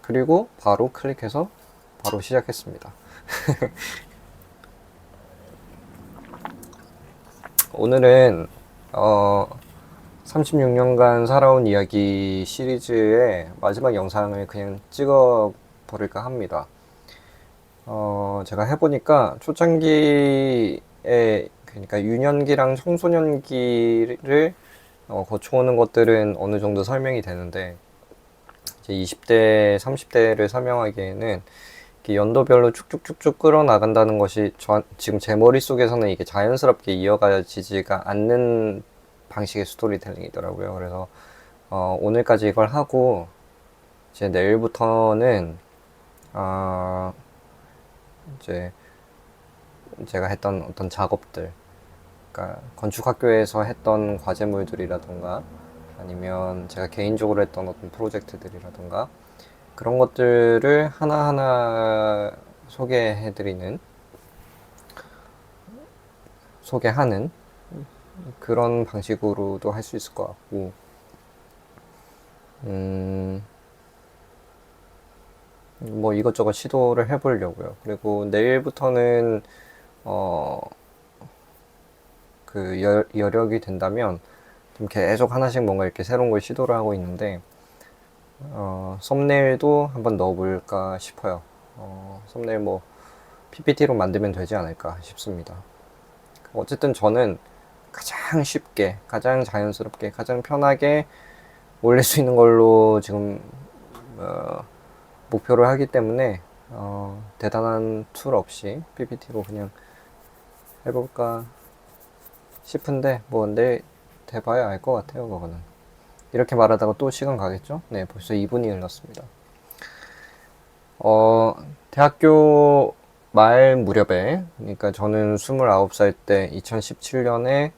그리고 바로 클릭해서 바로 시작했습니다. 오늘은 36년간 살아온 이야기 시리즈의 마지막 영상을 그냥 찍어 버릴까 합니다. 제가 해보니까 초창기에, 그러니까 유년기랑 청소년기를 거쳐오는 것들은 어느 정도 설명이 되는데, 이제 20대, 30대를 설명하기에는 이렇게 연도별로 쭉쭉쭉쭉 끌어나간다는 것이 지금 제 머릿속에서는 이게 자연스럽게 이어가지지가 않는 방식의 스토리텔링이더라고요. 그래서 오늘까지 이걸 하고 이제 내일부터는 이제 제가 했던 어떤 작업들, 그러니까 건축학교에서 했던 과제물들이라던가 아니면 제가 개인적으로 했던 어떤 프로젝트들이라던가 그런 것들을 하나하나 소개하는 그런 방식으로도 할 수 있을 것 같고, 뭐 이것저것 시도를 해보려고요. 그리고 내일부터는 여력이 된다면 좀 계속 하나씩 뭔가 이렇게 새로운 걸 시도를 하고 있는데, 썸네일도 한번 넣어볼까 싶어요. 썸네일 뭐 PPT로 만들면 되지 않을까 싶습니다. 어쨌든 저는 가장 쉽게, 가장 자연스럽게, 가장 편하게 올릴 수 있는 걸로 지금 목표를 하기 때문에 대단한 툴 없이 PPT로 그냥 해볼까 싶은데, 뭐 내일 돼봐야 알 것 같아요. 그거는 이렇게 말하다가 또 시간 가겠죠? 네, 벌써 2분이 흘렀습니다. 대학교 말 무렵에, 그러니까 저는 29살 때 2017년에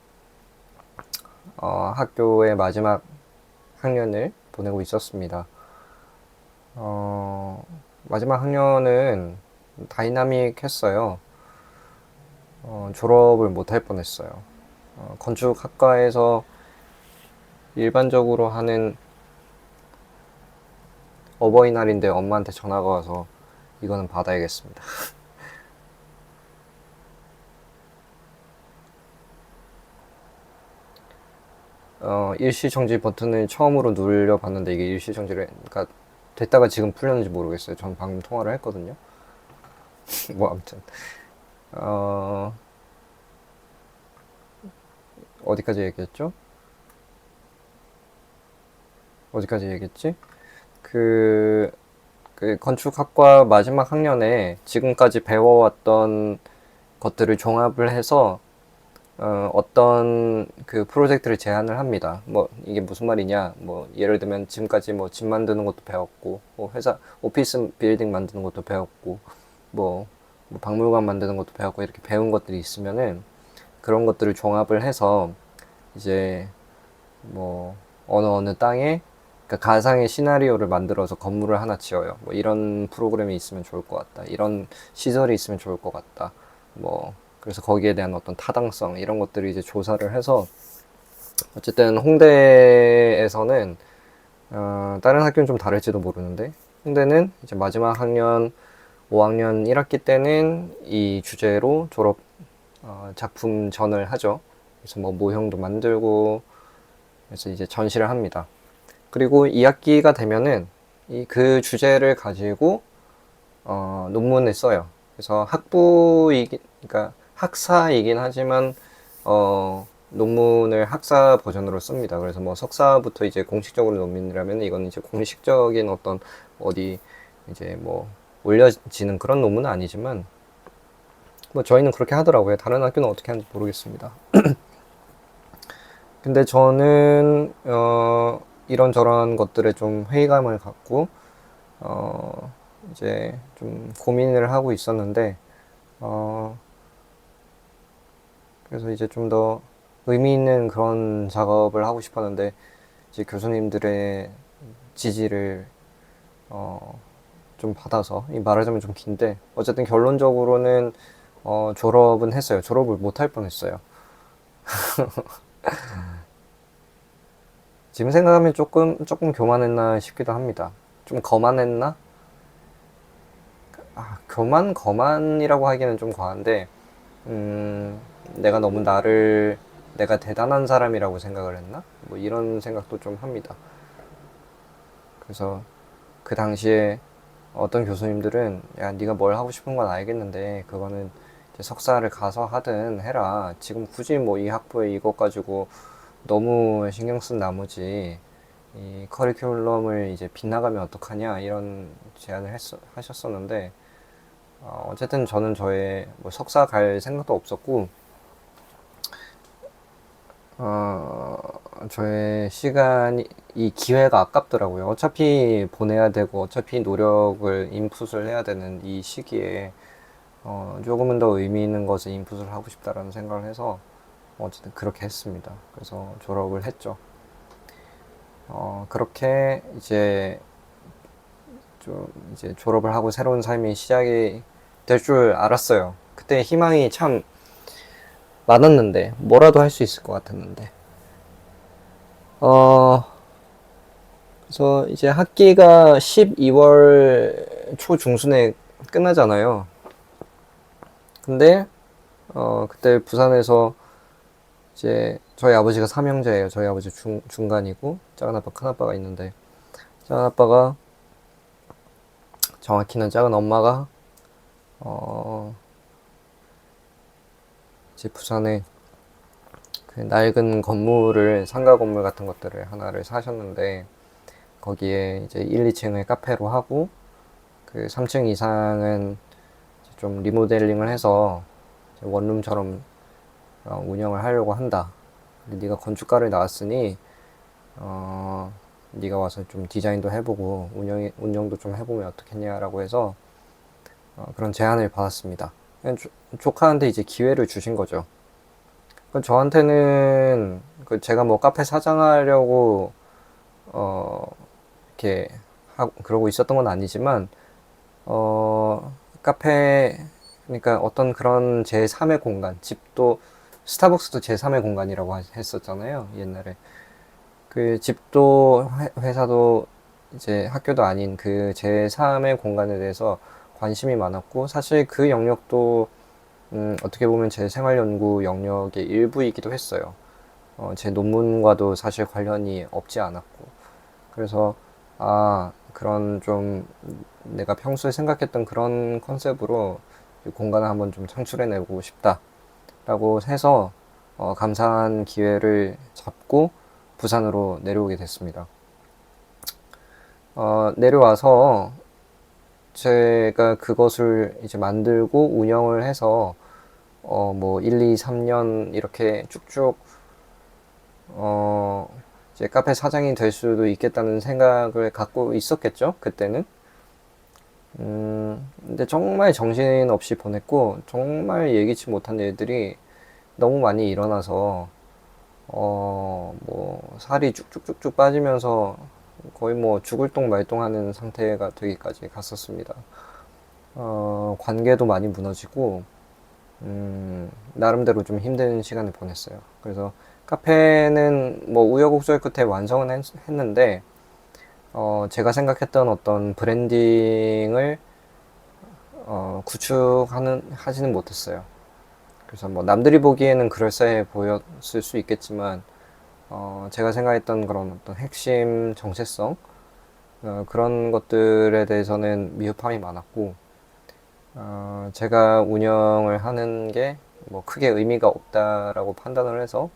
학교의 마지막 학년을 보내고 있었습니다. 마지막 학년은 다이나믹했어요. 졸업을 못할 뻔했어요. 건축학과에서 일반적으로 하는 어버이날인데 엄마한테 전화가 와서 이거는 받아야겠습니다. 일시정지 버튼을 처음으로 눌려봤는데 이게 일시정지를, 그러니까 됐다가 지금 풀렸는지 모르겠어요. 전 방금 통화를 했거든요. 뭐 아무튼 어디까지 얘기했죠? 어디까지 얘기했지? 그, 그 건축학과 마지막 학년에 지금까지 배워왔던 것들을 종합을 해서 어떤 그 프로젝트를 제안을 합니다. 뭐 이게 무슨 말이냐? 뭐 예를 들면 지금까지 뭐 집 만드는 것도 배웠고, 뭐 회사 오피스 빌딩 만드는 것도 배웠고, 뭐, 뭐 박물관 만드는 것도 배웠고, 이렇게 배운 것들이 있으면은 그런 것들을 종합을 해서 이제 뭐 어느 땅에, 그러니까 가상의 시나리오를 만들어서 건물을 하나 지어요. 뭐 이런 프로그램이 있으면 좋을 것 같다. 이런 시설이 있으면 좋을 것 같다. 뭐 그래서 거기에 대한 어떤 타당성 이런 것들을 이제 조사를 해서, 어쨌든 홍대에서는 다른 학교는 좀 다를지도 모르는데 홍대는 이제 마지막 학년 5학년 1학기 때는 이 주제로 졸업 작품 전을 하죠. 그래서 뭐 모형도 만들고, 그래서 이제 전시를 합니다. 그리고 2학기가 되면은 그 주제를 가지고 논문을 써요. 그래서 그러니까 학사이긴 하지만 논문을 학사 버전으로 씁니다. 그래서 뭐 석사부터 이제 공식적으로 논문이라면 이건 이제 공식적인 어떤 어디 이제 뭐 올려지는 그런 논문은 아니지만, 뭐 저희는 그렇게 하더라고요. 다른 학교는 어떻게 하는지 모르겠습니다. 근데 저는 이런저런 것들에 좀 회의감을 갖고 이제 좀 고민을 하고 있었는데, 어, 그래서 이제 좀 더 의미 있는 그런 작업을 하고 싶었는데, 이제 교수님들의 지지를 좀 받아서, 이 말하자면 좀 긴데 어쨌든 결론적으로는 졸업은 했어요. 졸업을 못 할 뻔했어요. 지금 생각하면 조금 교만했나 싶기도 합니다. 좀 거만했나? 교만 거만이라고 하기에는 좀 과한데, 내가 너무 내가 대단한 사람이라고 생각을 했나? 뭐 이런 생각도 좀 합니다. 그래서 그 당시에 어떤 교수님들은 야, 네가 뭘 하고 싶은 건 알겠는데 그거는 이제 석사를 가서 하든 해라. 지금 굳이 뭐 이 학부에 이것 가지고 너무 신경 쓴 나머지 이 커리큘럼을 이제 빗나가면 어떡하냐 이런 하셨었는데, 어쨌든 저는 저의 뭐 석사 갈 생각도 없었고, 어, 저의 시간이, 이 기회가 아깝더라고요. 어차피 보내야 되고, 어차피 노력을 인풋을 해야 되는 이 시기에, 조금은 더 의미 있는 것에 인풋을 하고 싶다라는 생각을 해서, 어쨌든 그렇게 했습니다. 그래서 졸업을 했죠. 그렇게 이제 졸업을 하고 새로운 삶이 시작이 될 줄 알았어요. 그때 희망이 참 많았는데, 뭐라도 할 수 있을 것 같았는데. 어, 그래서 이제 학기가 12월 초중순에 끝나잖아요. 근데 그때 부산에서 이제 저희 아버지가 삼형제예요. 저희 아버지 중간이고 작은 아빠 큰 아빠가 있는데, 작은 아빠가, 정확히는 작은 엄마가 어 이제 부산에 그 낡은 건물을, 상가 건물 같은 것들을 하나를 사셨는데, 거기에 이제 1, 2층을 카페로 하고 그 3층 이상은 좀 리모델링을 해서 원룸처럼 운영을 하려고 한다. 근데 네가 건축가를 나왔으니 네가 와서 좀 디자인도 해보고 운영도 좀 해보면 어떻겠냐라고 해서 그런 제안을 받았습니다. 그냥 조카한테 이제 기회를 주신 거죠. 저한테는 제가 뭐 카페 사장하려고 어, 이렇게 그러고 있었던 건 아니지만, 카페, 그러니까 어떤 그런 제3의 공간, 집도, 스타벅스도 제3의 공간이라고 했었잖아요, 옛날에. 그 집도 회사도 이제 학교도 아닌 그 제3의 공간에 대해서 관심이 많았고, 사실 그 영역도 어떻게 보면 제 생활 연구 영역의 일부이기도 했어요. 제 논문과도 사실 관련이 없지 않았고. 그래서 그런 좀 내가 평소에 생각했던 그런 컨셉으로 이 공간을 한번 좀 창출해내고 싶다라고 해서 감사한 기회를 잡고 부산으로 내려오게 됐습니다. 내려와서 제가 그것을 이제 만들고 운영을 해서 뭐 1, 2, 3년 이렇게 쭉쭉 이제 카페 사장이 될 수도 있겠다는 생각을 갖고 있었겠죠, 그때는. 근데 정말 정신없이 보냈고, 정말 예기치 못한 일들이 너무 많이 일어나서, 뭐, 살이 쭉쭉쭉쭉 빠지면서 거의 뭐 죽을 똥 말똥 하는 상태가 되기까지 갔었습니다. 관계도 많이 무너지고, 나름대로 좀 힘든 시간을 보냈어요. 그래서 카페는 뭐 우여곡절 끝에 완성은 했는데, 제가 생각했던 어떤 브랜딩을 하지는 못했어요. 그래서 뭐 남들이 보기에는 그럴싸해 보였을 수 있겠지만, 제가 생각했던 그런 어떤 핵심 정체성, 그런 것들에 대해서는 미흡함이 많았고, 제가 운영을 하는 게 뭐 크게 의미가 없다라고 판단을 해서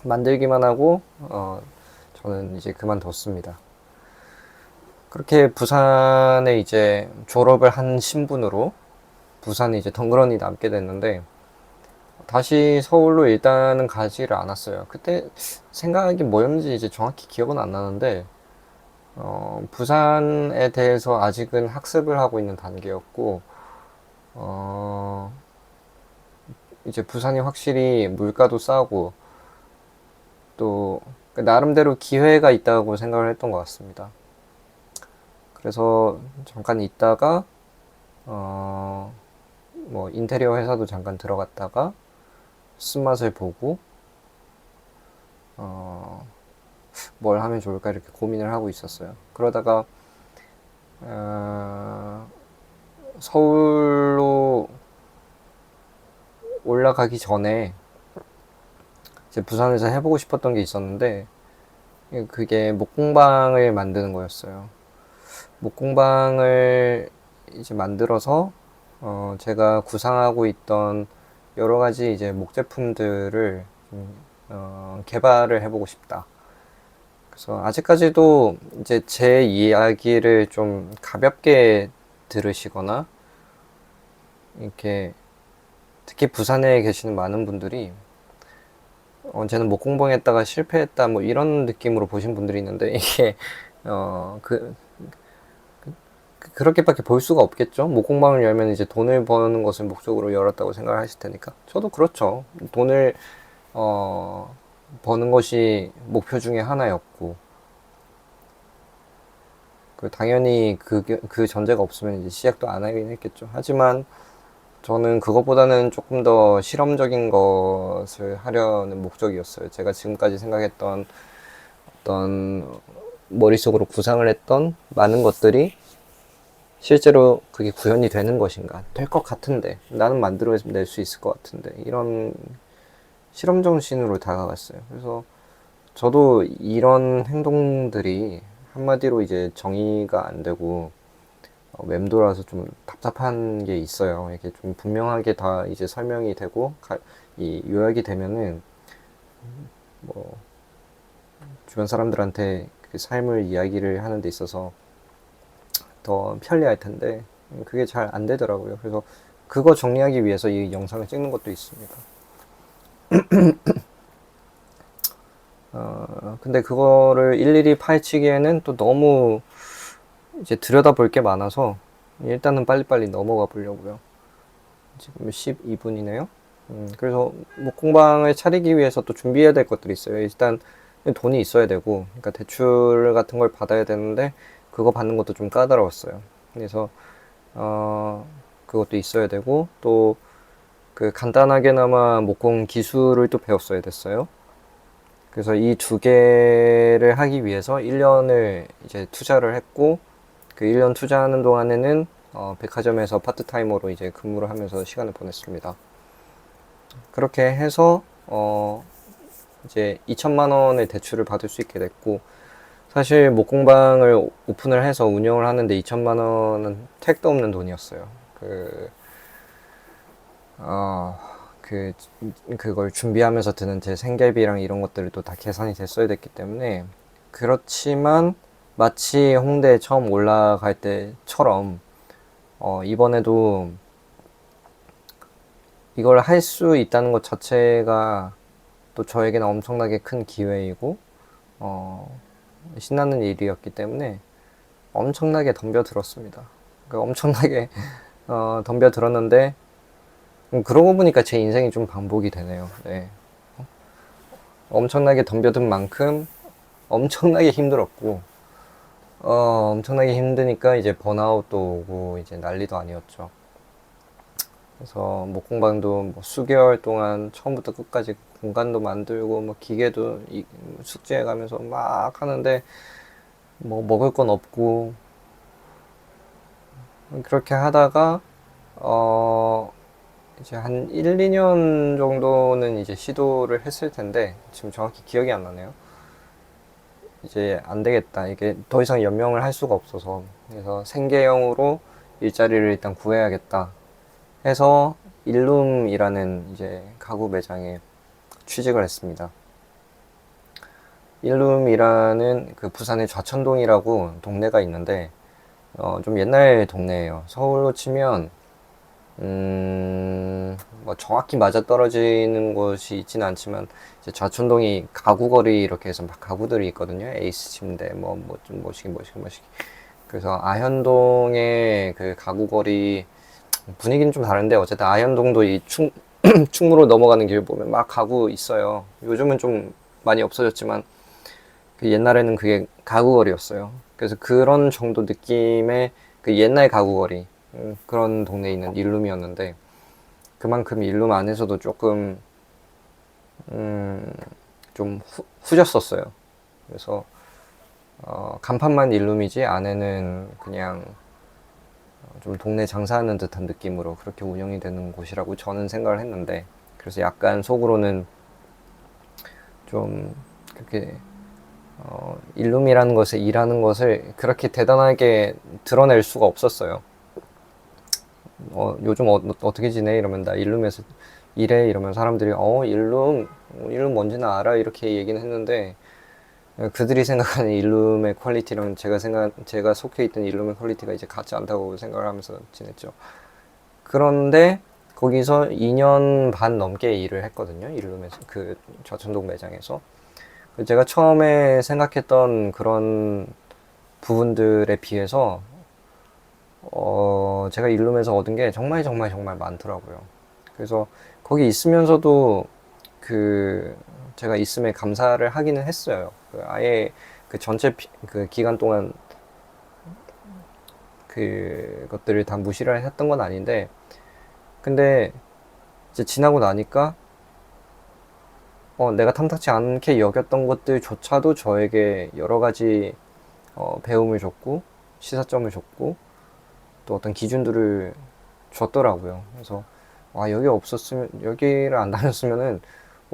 만들기만 하고, 저는 이제 그만뒀습니다. 그렇게 부산에 이제 졸업을 한 신분으로 부산에 이제 덩그러니 남게 됐는데, 다시 서울로 일단은 가지를 않았어요. 그때 생각이 뭐였는지 이제 정확히 기억은 안 나는데, 부산에 대해서 아직은 학습을 하고 있는 단계였고, 어, 이제 부산이 확실히 물가도 싸고, 또 나름대로 기회가 있다고 생각을 했던 것 같습니다. 그래서 잠깐 있다가 뭐 인테리어 회사도 잠깐 들어갔다가 쓴맛을 보고 뭘 하면 좋을까 이렇게 고민을 하고 있었어요. 그러다가 서울로 올라가기 전에 이제 부산에서 해보고 싶었던 게 있었는데, 그게 목공방을 만드는 거였어요. 목공방을 이제 만들어서 제가 구상하고 있던 여러 가지 이제 목 제품들을 개발을 해보고 싶다. 그래서 아직까지도 이제 제 이야기를 좀 가볍게 들으시거나 이렇게 특히 부산에 계시는 많은 분들이 쟤는 목공방했다가 실패했다 뭐 이런 느낌으로 보신 분들이 있는데 이게 어, 그, 그렇게밖에 볼 수가 없겠죠. 목공방을 열면 이제 돈을 버는 것을 목적으로 열었다고 생각을 하실 테니까. 저도 그렇죠. 돈을 버는 것이 목표 중에 하나였고, 당연히 그 전제가 없으면 이제 시작도 안 하긴 했겠죠. 하지만 저는 그것보다는 조금 더 실험적인 것을 하려는 목적이었어요. 제가 지금까지 생각했던 어떤 머릿속으로 구상을 했던 많은 것들이 실제로 그게 구현이 되는 것인가? 될 것 같은데. 나는 만들어낼 수 있을 것 같은데. 이런 실험 정신으로 다가갔어요. 그래서 저도 이런 행동들이 한마디로 이제 정의가 안 되고 맴돌아서 좀 답답한 게 있어요. 이게 좀 분명하게 다 이제 설명이 되고 이 요약이 되면은 뭐 주변 사람들한테 그 삶을 이야기를 하는 데 있어서 더 편리할 텐데 그게 잘 안 되더라고요. 그래서 그거 정리하기 위해서 이 영상을 찍는 것도 있습니다. 근데 그거를 일일이 파헤치기에는 또 너무 이제 들여다볼 게 많아서 일단은 빨리빨리 넘어가 보려고요. 지금 12분이네요. 그래서 목공방을 차리기 위해서 또 준비해야 될 것들이 있어요. 일단 돈이 있어야 되고, 그러니까 대출 같은 걸 받아야 되는데 그거 받는 것도 좀 까다로웠어요. 그래서 그것도 있어야 되고 또 그 간단하게나마 목공 기술을 또 배웠어야 됐어요. 그래서 이 두 개를 하기 위해서 1년을 이제 투자를 했고 그 1년 투자하는 동안에는 백화점에서 파트타이머로 이제 근무를 하면서 시간을 보냈습니다. 그렇게 해서 이제 2천만 원의 대출을 받을 수 있게 됐고 사실 목공방을 오픈을 해서 운영을 하는데 2천만 원은 택도 없는 돈이었어요. 어, 그, 그걸 준비하면서 드는 제 생계비랑 이런 것들을 또 다 계산이 됐어야 됐기 때문에 그렇지만 마치 홍대에 처음 올라갈 때처럼 이번에도 이걸 할 수 있다는 것 자체가 또 저에게는 엄청나게 큰 기회이고 신나는 일이었기 때문에 엄청나게 덤벼들었습니다. 그러니까 엄청나게 덤벼들었는데 그러고 보니까 제 인생이 좀 반복이 되네요. 네. 엄청나게 덤벼든 만큼 엄청나게 힘들었고 엄청나게 힘드니까 이제 번아웃도 오고 이제 난리도 아니었죠. 그래서 목공방도 뭐 수개월 동안 처음부터 끝까지 공간도 만들고 뭐 기계도 숙제해 가면서 막 하는데 뭐 먹을 건 없고 그렇게 하다가 이제 한 1, 2년 정도는 이제 시도를 했을 텐데 지금 정확히 기억이 안 나네요. 이제 안 되겠다. 이게 더 이상 연명을 할 수가 없어서 그래서 생계형으로 일자리를 일단 구해야겠다 해서 일룸이라는 이제 가구 매장에 취직을 했습니다. 일룸이라는 그 부산의 좌천동이라고 동네가 있는데 좀 옛날 동네예요. 서울로 치면 뭐 정확히 맞아떨어지는 곳이 있지는 않지만 이제 좌천동이 가구거리 이렇게 해서 막 가구들이 있거든요. 에이스 침대 좀 뭐시기. 그래서 아현동의 그 가구거리 분위기는 좀 다른데 어쨌든 아현동도 이 충무로 넘어가는 길 보면 막 가구 있어요. 요즘은 좀 많이 없어졌지만 그 옛날에는 그게 가구거리였어요. 그래서 그런 정도 느낌의 그 옛날 가구거리 그런 동네에 있는 일룸이었는데 그만큼 일룸 안에서도 조금 좀 후졌었어요. 그래서 간판만 일룸이지 안에는 그냥 좀 동네 장사하는 듯한 느낌으로 그렇게 운영이 되는 곳이라고 저는 생각을 했는데, 그래서 약간 속으로는 좀 그렇게 일룸이라는 것에 일하는 것을 그렇게 대단하게 드러낼 수가 없었어요. 요즘 어떻게 지내? 이러면 나 일룸에서 일해. 이러면 사람들이 일룸 뭔지는 알아. 이렇게 얘기는 했는데, 그들이 생각하는 일룸의 퀄리티랑 제가 속해 있던 일룸의 퀄리티가 이제 같지 않다고 생각을 하면서 지냈죠. 그런데 거기서 2년 반 넘게 일을 했거든요. 일룸에서, 그 좌천동 매장에서. 제가 처음에 생각했던 그런 부분들에 비해서 제가 일룸에서 얻은 게 정말 정말 정말 많더라고요. 그래서 거기 있으면서도 그 제가 있음에 감사를 하기는 했어요. 아예 그 전체 그 기간 동안 그것들을 다 무시를 했던 건 아닌데, 근데 이제 지나고 나니까 내가 탐탁치 않게 여겼던 것들조차도 저에게 여러 가지 배움을 줬고 시사점을 줬고 또 어떤 기준들을 줬더라고요. 그래서 여기를 안 다녔으면은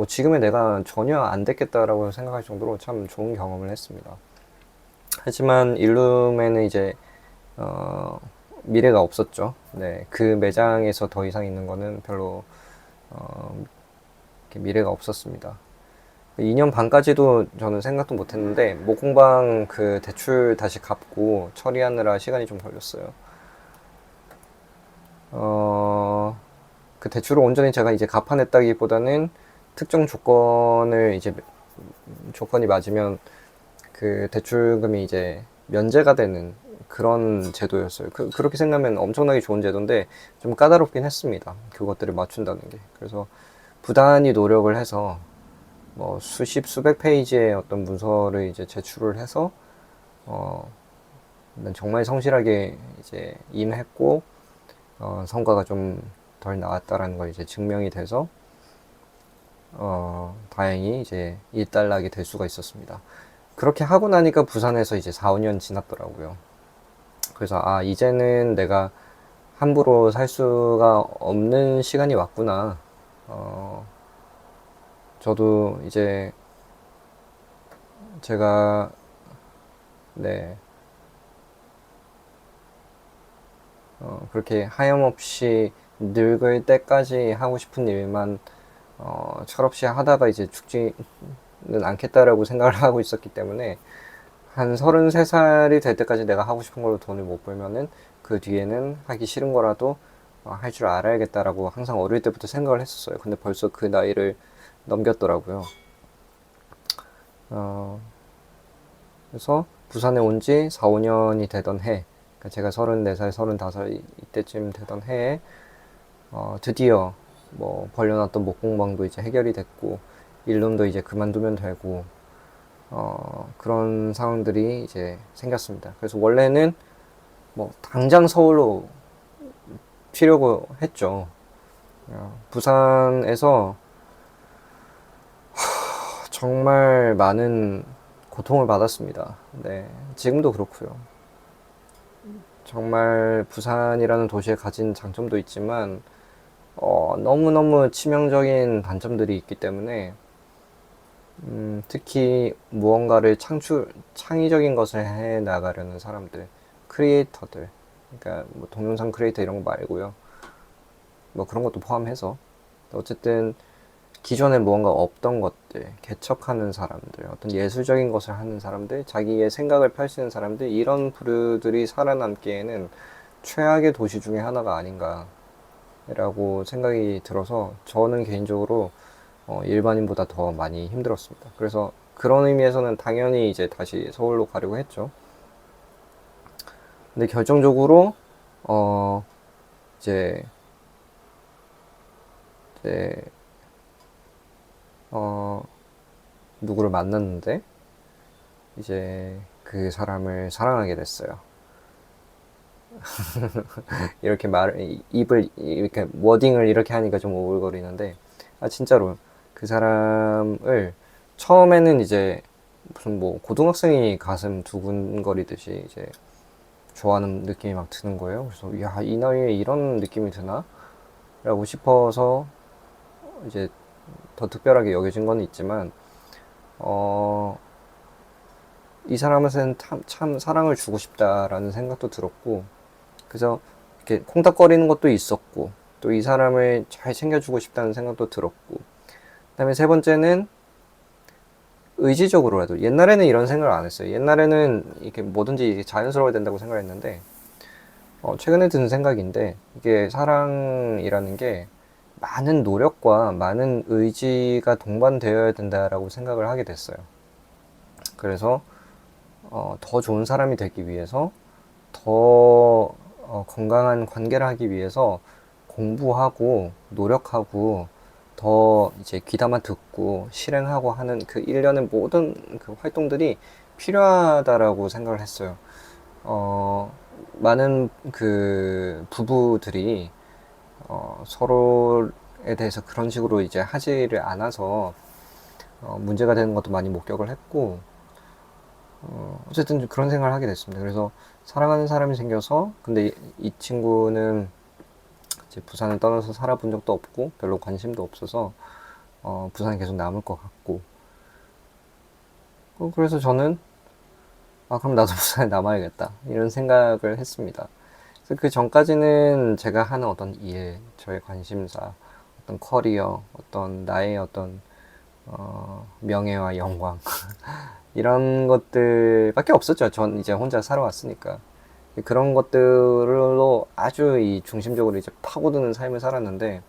지금의 내가 전혀 안 됐겠다라고 생각할 정도로 참 좋은 경험을 했습니다. 하지만 일룸에는 이제 미래가 없었죠. 네, 그 매장에서 더 이상 있는 거는 별로 미래가 없었습니다. 2년 반까지도 저는 생각도 못 했는데, 모공방 그 대출 다시 갚고 처리하느라 시간이 좀 걸렸어요. 그 대출을 온전히 제가 이제 갚아냈다기보다는 특정 조건이 맞으면 그 대출금이 이제 면제가 되는 그런 제도였어요. 그렇게 생각하면 엄청나게 좋은 제도인데 좀 까다롭긴 했습니다. 그것들을 맞춘다는 게. 그래서 부단히 노력을 해서 뭐 수백 페이지의 어떤 문서를 이제 제출을 해서 정말 성실하게 이제 임했고 성과가 좀 덜 나왔다라는 걸 이제 증명이 돼서 다행히 이제 일단락이 될 수가 있었습니다. 그렇게 하고 나니까 부산에서 이제 4, 5년 지났더라고요. 그래서 이제는 내가 함부로 살 수가 없는 시간이 왔구나. 저도 이제 제가 네 그렇게 하염없이 늙을 때까지 하고 싶은 일만 철없이 하다가 이제 죽지는 않겠다라고 생각을 하고 있었기 때문에 한 33살이 될 때까지 내가 하고 싶은 걸로 돈을 못 벌면은 그 뒤에는 하기 싫은 거라도 할 줄 알아야겠다라고 항상 어릴 때부터 생각을 했었어요. 근데 벌써 그 나이를 넘겼더라고요. 그래서 부산에 온 지 4, 5년이 되던 해, 그러니까 제가 34살, 35살 이때쯤 되던 해에 드디어 뭐 벌려놨던 목공방도 이제 해결이 됐고 일룸도 이제 그만두면 되고 그런 상황들이 이제 생겼습니다. 그래서 원래는 뭐 당장 서울로 튀려고 했죠. 부산에서 정말 많은 고통을 받았습니다. 네, 지금도 그렇고요. 정말 부산이라는 도시에 가진 장점도 있지만 너무너무 치명적인 단점들이 있기 때문에 특히 무언가를 창의적인 것을 해 나가려는 사람들, 크리에이터들, 그러니까 뭐 동영상 크리에이터 이런 거 말고요. 뭐 그런 것도 포함해서 어쨌든 기존에 무언가 없던 것들, 개척하는 사람들, 어떤 예술적인 것을 하는 사람들, 자기의 생각을 펼치는 사람들, 이런 부류들이 살아남기에는 최악의 도시 중에 하나가 아닌가라고 생각이 들어서 저는 개인적으로 일반인보다 더 많이 힘들었습니다. 그래서 그런 의미에서는 당연히 이제 다시 서울로 가려고 했죠. 근데 결정적으로 이제 이제 누구를 만났는데 이제 그 사람을 사랑하게 됐어요. 이렇게 입을 이렇게 워딩을 이렇게 하니까 좀 오글거리는데 진짜로 그 사람을 처음에는 이제 무슨 뭐 고등학생이 가슴 두근거리듯이 이제 좋아하는 느낌이 막 드는 거예요. 그래서 야, 이 나이에 이런 느낌이 드나? 라고 싶어서 이제 더 특별하게 여겨진 건 있지만, 어, 이 사람한테는 참 사랑을 주고 싶다라는 생각도 들었고, 그래서 이렇게 콩닥거리는 것도 있었고, 또 이 사람을 잘 챙겨주고 싶다는 생각도 들었고, 그다음에 세 번째는 의지적으로라도, 옛날에는 이런 생각을 안 했어요. 옛날에는 이렇게 뭐든지 자연스러워야 된다고 생각했는데, 최근에 드는 생각인데, 이게 사랑이라는 게 많은 노력과 많은 의지가 동반되어야 된다라고 생각을 하게 됐어요. 그래서 더 좋은 사람이 되기 위해서, 더 건강한 관계를 하기 위해서 공부하고 노력하고 더 이제 귀담아 듣고 실행하고 하는 그 일련의 모든 그 활동들이 필요하다라고 생각을 했어요. 많은 그 부부들이 서로에 대해서 그런 식으로 이제 하지를 않아서 문제가 되는 것도 많이 목격을 했고, 어쨌든 그런 생각을 하게 됐습니다. 그래서 사랑하는 사람이 생겨서, 근데 이 친구는 이제 부산을 떠나서 살아본 적도 없고 별로 관심도 없어서 부산에 계속 남을 것 같고, 그래서 저는 그럼 나도 부산에 남아야겠다 이런 생각을 했습니다. 그래서 그 전까지는 제가 하는 어떤 일, 저의 관심사, 어떤 커리어, 어떤 나의 어떤 명예와 영광 이런 것들밖에 없었죠. 전 이제 혼자 살아왔으니까. 그런 것들로 아주 이 중심적으로 이제 파고드는 삶을 살았는데,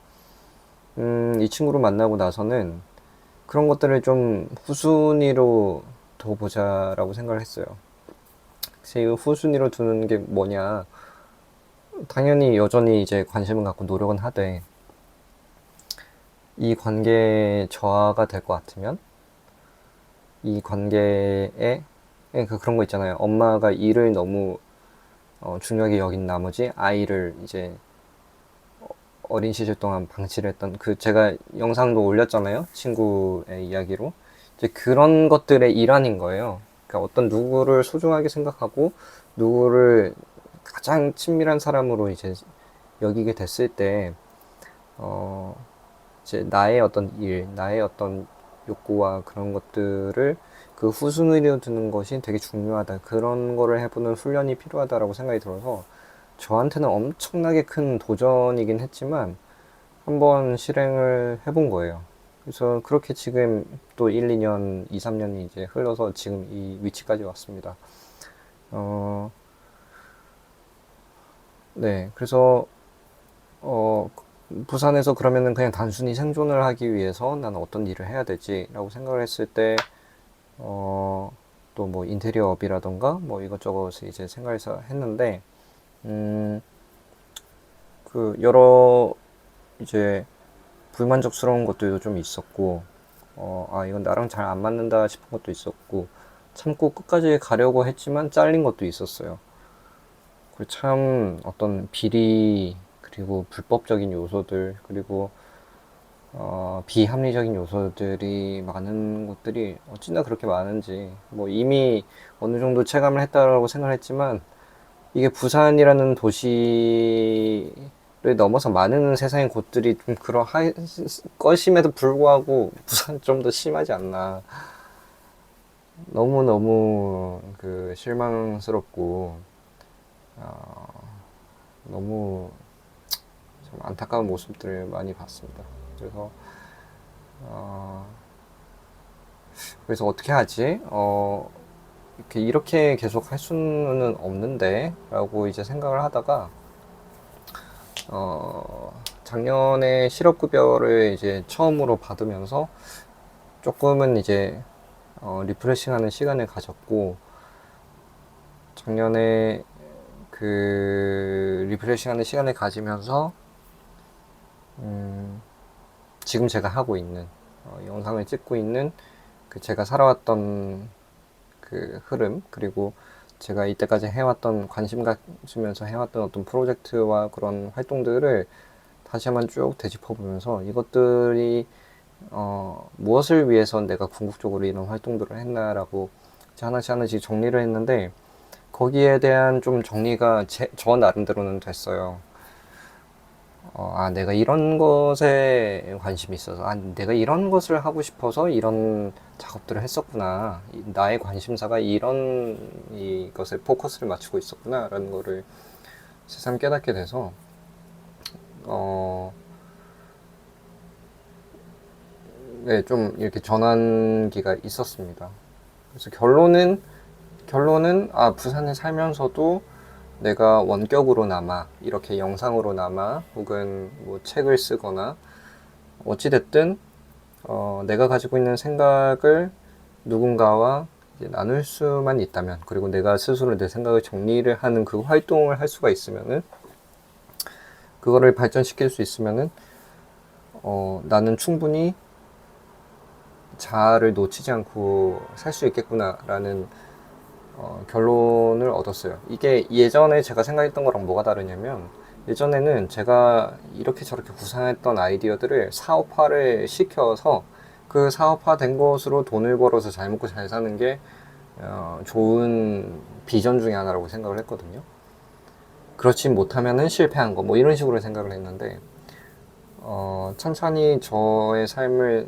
이 친구를 만나고 나서는 그런 것들을 좀 후순위로 둬보자라고 생각을 했어요. 그래서 이 후순위로 두는 게 뭐냐. 당연히 여전히 이제 관심을 갖고 노력은 하되, 이 관계에 저하가 될 것 같으면, 이 관계에, 그런 거 있잖아요. 엄마가 일을 너무 중요하게 여긴 나머지 아이를 이제 어린 시절 동안 방치를 했던, 그 제가 영상도 올렸잖아요. 친구의 이야기로. 이제 그런 것들의 일환인 거예요. 그러니까 어떤 누구를 소중하게 생각하고 누구를 가장 친밀한 사람으로 이제 여기게 됐을 때, 어, 이제 나의 어떤 일, 나의 어떤 욕구와 그런 것들을 그 후순위로 두는 것이 되게 중요하다. 그런 거를 해보는 훈련이 필요하다라고 생각이 들어서 저한테는 엄청나게 큰 도전이긴 했지만 한번 실행을 해본 거예요. 그래서 그렇게 지금 또 1, 2년, 2, 3년이 이제 흘러서 지금 이 위치까지 왔습니다. 어, 네. 그래서, 부산에서 그러면은 그냥 단순히 생존을 하기 위해서 나는 어떤 일을 해야 되지라고 생각을 했을 때, 또 뭐 인테리어 업이라던가 뭐 이것저것 이제 생각해서 했는데, 음, 그 여러 이제 불만족스러운 것들도 좀 있었고, 이건 나랑 잘 안 맞는다 싶은 것도 있었고, 참고 끝까지 가려고 했지만 잘린 것도 있었어요. 그 참 어떤 비리, 그리고 불법적인 요소들, 그리고 비합리적인 요소들이 많은 곳들이 어찌나 그렇게 많은지, 뭐 이미 어느 정도 체감을 했다라고 생각을 했지만, 이게 부산이라는 도시를 넘어서 많은 세상의 곳들이 좀 그런 것임에도 불구하고 부산 좀 더 심하지 않나. 너무너무 그 실망스럽고, 너무 좀 안타까운 모습들을 많이 봤습니다. 그래서, 어, 그래서 어떻게 하지? 이렇게 계속 할 수는 없는데, 라고 이제 생각을 하다가, 작년에 실업급여를 이제 처음으로 받으면서 조금은 이제, 리프레싱하는 시간을 가졌고, 작년에 그 리프레싱하는 시간을 가지면서, 지금 제가 하고 있는, 영상을 찍고 있는 그 제가 살아왔던 그 흐름, 그리고 제가 이때까지 해왔던, 관심 가지면서 해왔던 어떤 프로젝트와 그런 활동들을 다시 한번 쭉 되짚어보면서 이것들이 무엇을 위해서 내가 궁극적으로 이런 활동들을 했나라고 하나씩 하나씩 정리를 했는데, 거기에 대한 좀 정리가 저 나름대로는 됐어요. 내가 이런 것에 관심이 있어서, 내가 이런 것을 하고 싶어서 이런 작업들을 했었구나. 나의 관심사가 이런 이것에 포커스를 맞추고 있었구나. 라는 거를 새삼 깨닫게 돼서, 어, 네, 좀 이렇게 전환기가 있었습니다. 그래서 결론은, 부산에 살면서도 내가 원격으로나마, 이렇게 영상으로나마, 혹은 뭐 책을 쓰거나, 어찌됐든, 내가 가지고 있는 생각을 누군가와 이제 나눌 수만 있다면, 그리고 내가 스스로 내 생각을 정리를 하는 그 활동을 할 수가 있으면은, 그거를 발전시킬 수 있으면은, 나는 충분히 자아를 놓치지 않고 살 수 있겠구나라는 결론을 얻었어요. 이게 예전에 제가 생각했던 거랑 뭐가 다르냐면, 예전에는 제가 이렇게 저렇게 구상했던 아이디어들을 사업화를 시켜서 그 사업화 된 것으로 돈을 벌어서 잘 먹고 잘 사는 게 좋은 비전 중에 하나라고 생각을 했거든요. 그렇지 못하면은 실패한 거, 뭐 이런 식으로 생각을 했는데, 천천히 저의 삶을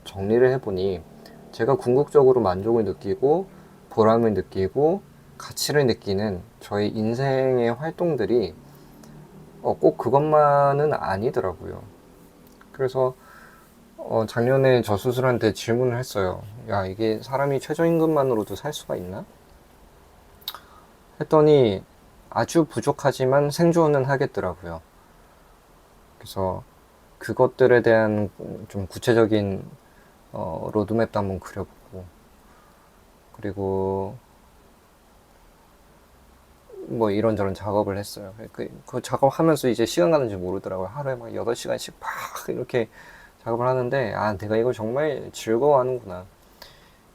정리를 해보니, 제가 궁극적으로 만족을 느끼고, 보람을 느끼고, 가치를 느끼는 저의 인생의 활동들이 꼭 그것만은 아니더라고요. 그래서 작년에 저 스스로한테 질문을 했어요. 야, 이게 사람이 최저임금만으로도 살 수가 있나? 했더니 아주 부족하지만 생존은 하겠더라고요. 그래서 그것들에 대한 좀 구체적인 로드맵도 한번 그려보고, 그리고 뭐 이런저런 작업을 했어요. 그 작업하면서 이제 시간 가는지 모르더라고요. 하루에 막 8시간씩 막 이렇게 작업을 하는데, 내가 이걸 정말 즐거워하는구나.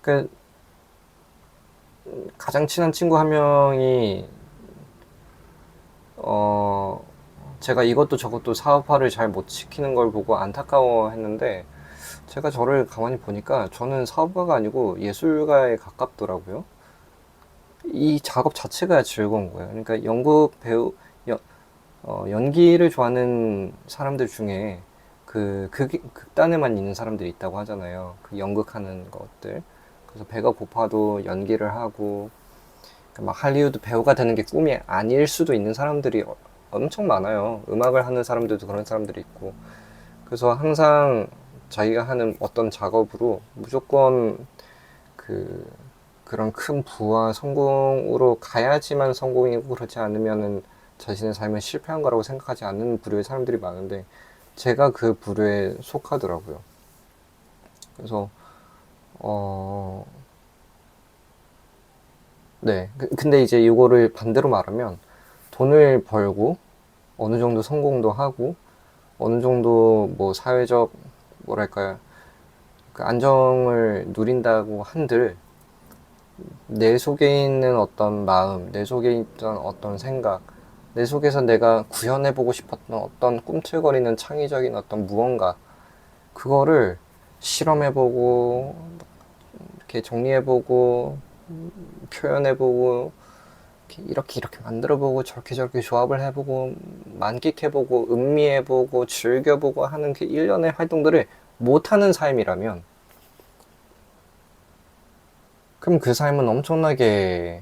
그 가장 친한 친구 한 명이 어 제가 이것도 저것도 사업화를 잘 못 시키는 걸 보고 안타까워 했는데, 제가 저를 가만히 보니까 저는 사업가가 아니고 예술가에 가깝더라고요. 이 작업 자체가 즐거운 거예요. 그러니까 연기를 좋아하는 사람들 중에 극단에만 있는 사람들이 있다고 하잖아요. 그 연극하는 것들. 그래서 배가 고파도 연기를 하고, 막 할리우드 배우가 되는 게 꿈이 아닐 수도 있는 사람들이 엄청 많아요. 음악을 하는 사람들도 그런 사람들이 있고. 그래서 항상 자기가 하는 어떤 작업으로 무조건 그 그런 큰 부와 성공으로 가야지만 성공이고, 그렇지 않으면은 자신의 삶은 실패한 거라고 생각하지 않는 부류의 사람들이 많은데, 제가 그 부류에 속하더라고요. 그래서 어 네. 근데 이제 이거를 반대로 말하면, 돈을 벌고 어느 정도 성공도 하고 어느 정도 뭐 사회적, 뭐랄까요, 그 안정을 누린다고 한들, 내 속에 있는 어떤 마음, 내 속에 있던 어떤 생각, 내 속에서 내가 구현해보고 싶었던 어떤 꿈틀거리는 창의적인 어떤 무언가, 그거를 실험해보고, 이렇게 정리해보고, 표현해보고, 이렇게 만들어보고, 저렇게 저렇게 조합을 해보고, 만끽해보고, 음미해보고, 즐겨보고 하는 그 일련의 활동들을 못하는 삶이라면, 그럼 그 삶은 엄청나게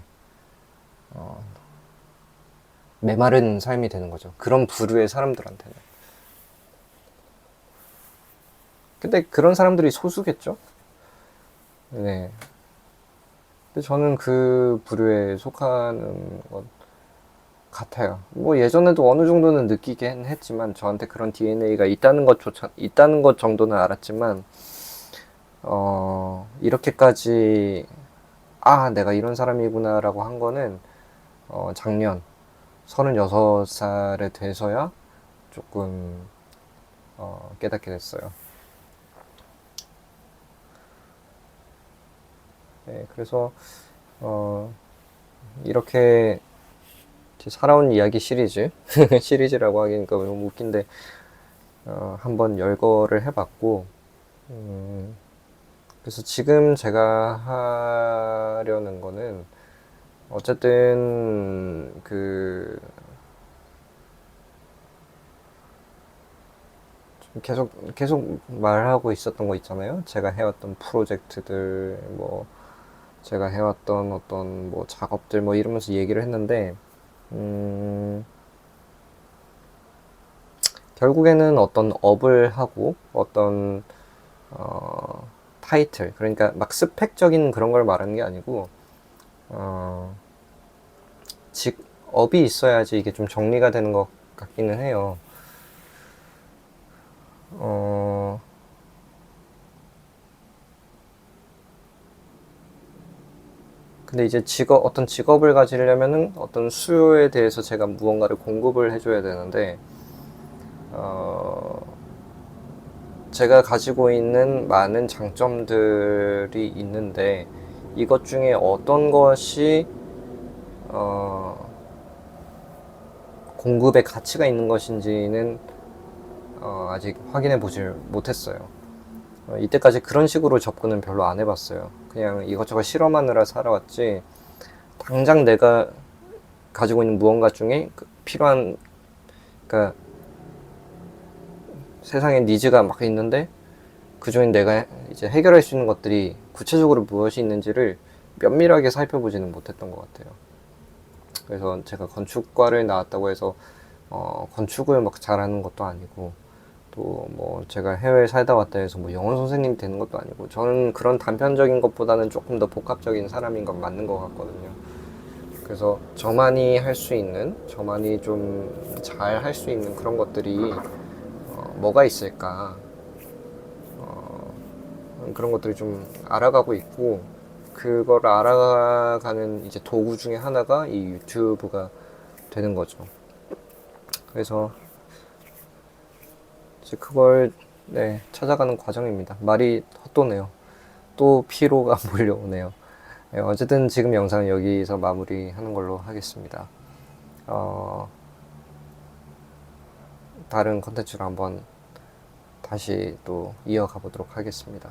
메마른 삶이 되는 거죠. 그런 부류의 사람들한테는. 근데 그런 사람들이 소수겠죠? 네. 근데 저는 그 부류에 속하는 것 같아요. 뭐 예전에도 어느 정도는 느끼긴 했지만, 저한테 그런 DNA가 있다는 것 정도는 알았지만, 이렇게까지, 내가 이런 사람이구나라고 한 거는, 작년 36살에 돼서야 조금, 깨닫게 됐어요. 네, 그래서, 어, 이렇게 살아온 이야기 시리즈, 시리즈라고 하기니까 너무 웃긴데, 한번 열거를 해봤고, 그래서 지금 제가 하려는 거는, 어쨌든 계속 말하고 있었던 거 있잖아요. 제가 해왔던 프로젝트들, 뭐 제가 해왔던 어떤 뭐 작업들 뭐 이러면서 얘기를 했는데, 음, 결국에는 어떤 업을 하고 어떤 타이틀, 그러니까 막 스펙적인 그런 걸 말하는 게 아니고, 어, 업이 있어야지 이게 좀 정리가 되는 것 같기는 해요. 어, 근데 이제 어떤 직업을 가지려면은 어떤 수요에 대해서 제가 무언가를 공급을 해줘야 되는데, 어, 제가 가지고 있는 많은 장점들이 있는데, 이것 중에 어떤 것이, 어, 공급의 가치가 있는 것인지는, 아직 확인해 보질 못했어요. 이때까지 그런 식으로 접근은 별로 안 해봤어요. 그냥 이것저것 실험하느라 살아왔지, 당장 내가 가지고 있는 무언가 중에 필요한, 그러니까 세상에 니즈가 막 있는데 그 중에 내가 이제 해결할 수 있는 것들이 구체적으로 무엇이 있는지를 면밀하게 살펴보지는 못했던 것 같아요. 그래서 제가 건축과를 나왔다고 해서 건축을 막 잘하는 것도 아니고, 또 뭐 제가 해외에 살다 왔다 해서 뭐 영어 선생님이 되는 것도 아니고, 저는 그런 단편적인 것보다는 조금 더 복합적인 사람인 건 맞는 것 같거든요. 그래서 저만이 할 수 있는, 저만이 좀 잘 할 수 있는 그런 것들이 뭐가 있을까, 그런 것들이 좀 알아가고 있고, 그걸 알아가는 이제 도구 중에 하나가 이 유튜브가 되는 거죠. 그래서 이제 그걸, 네, 찾아가는 과정입니다. 말이 헛도네요. 또 피로가 몰려오네요. 네, 어쨌든 지금 영상은 여기서 마무리하는 걸로 하겠습니다. 어, 다른 컨텐츠로 한번 다시 또 이어가 보도록 하겠습니다.